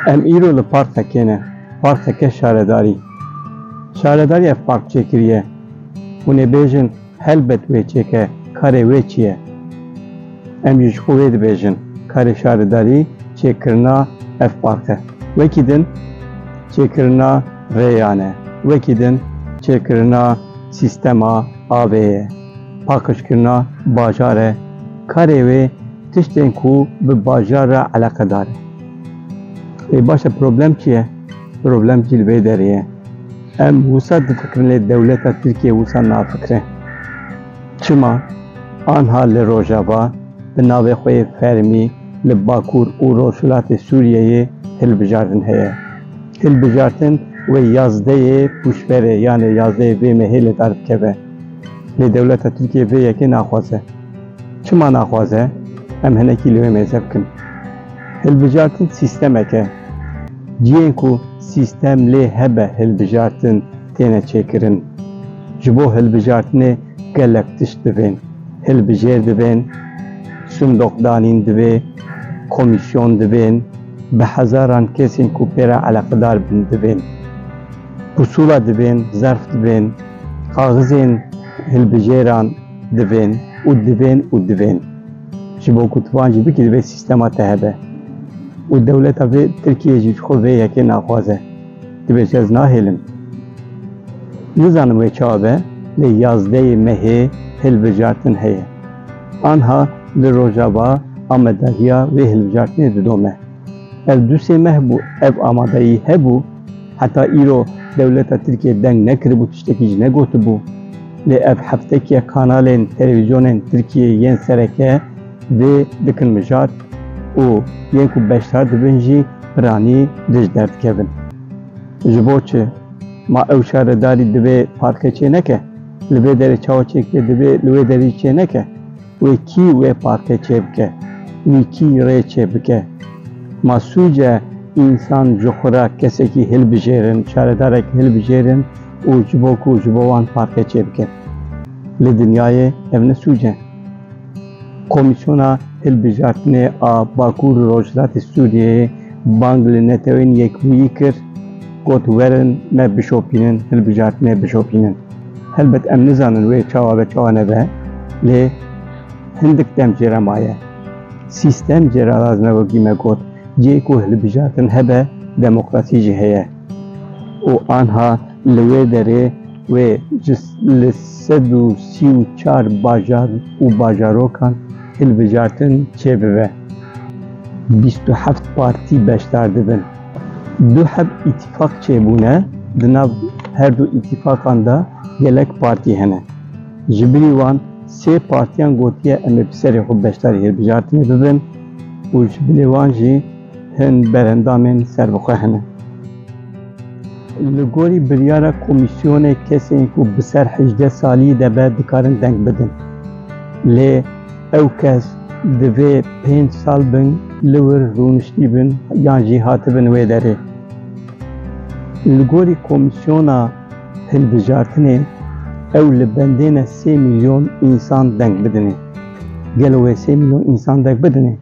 Em îro li parkekê ne, parkeke şaredarî. Şaredarî ev park çêkiriye. Hûn ê bêjin helbet wê çêke, karê wê çi ye? Em jî ji xwe wê dibêjin, karê şaredarî çêkirina ev park e. Wekî din çêkirina rêyan e, wekî din çêkirina sîstema avê ye, paqijkirina bajar e. Karê wê tiştên ku bi bajar re eleqedar e. Baş e problem çi ye? Problem jî li vê derê ye. Em wisa difikirin lê dewleta Tirkiye wisa nafikire. Çima? Anha li Rojava bi navê xwe yê fermî li Bakur û Rojhilatê Sûriyeyê hilbijartin heye. Hilbijartin wê yazdeyê pûşberê yani yazdeyê vê mehê lê dar bikeve. Lê dewleta Tirkiye vê yekê naxwaze. Çima naxwaze? Em hinekî li wê mêze bikin. Hilbijartin sîstemek e. Ciyên ku sîstem lê hebe hilbijartin têne çêkirin. Ji bo hilbijartinê gelek tişt dibên. Hilbijêr dibên, sundokdanîn dibê, komîsyon dibên, bi hezaran kesên ku pê re eleqedar bin dibên. Pusûla dibên, zerf dibên, kaxizên hilbijêran dibên û dibên. Ji bo ku tivan jî bikî divê sîstema te hebe. û dewleta vê Tirkiye jî ji xwe vê yekê naxwaze. Dibêje ez nahêlim. Nizanim wê çawa be, lê yazdeyê mehê hilbijartin heye. Anha li Rojava amadehiya vê hilbijartinê didome. Ev dusê meh bû ev amadeyî hebû, heta îro dewleta Tirkiye deng nekiribû tiştekî jî negotibû. Lê ev heftekiya kanalên televîzyonên Tirkiyeyê yên sereke vê dikin mijar û yên ku beşdar dibin jî piranî dij derdikevin. Ji bo çi? Ma ew şaredarî divê parkê çê neke? Li vê derê çawa çêkirê divê li wê derî çê neke? Wê kî wê parkê çê bike? Wî kî rê çê bike? Ma sûce însan ji xwe re kesekî hilbijêrin, şaredarekî hilbijêrin û ji bo ku ji bo wan parkê çê bike. Li dinyayê ev ne sûce? Komîsyona hilbijartinê a Bakur û Rojhilatê Sûriyeyê bang li netewên yekbûyî kir, got werin me bişopînin, hilbijartinê bişopînin. Helbet em nizanin wê çawa be çawa nebe, lê hindik dem jê re maye. Sîstem jê re lazim e wekî me got, ciyê ku hilbijartin hebe, demokrasî jî heye. û anha li wê derê wê li 134 bajar û bajarokan hilbijartin çê bibe. 27 partî beşdar dibin. Du heb îtîfaq çêbûne, di nav her du îtîfaqan da gelek partî hene. Ji birî wan sê partiyan gotiye em ê bi serê xwe beşdarî hilbijartinê bibin û ji bilê wan jî hin berendamên serbixwe hene. Li gorî biryara komîsyonê kesên ku bi ser 18 salî de be dikarin deng bidin. Lê ew kes divê 5 sal bin li wir rûniştî bin yan jî hatibin wê derê. Li gorî komîsyona hilbijartinê ew li bendêne 3 milyon însan deng bidine. Gelo wê 3 milyon însan deng bidine?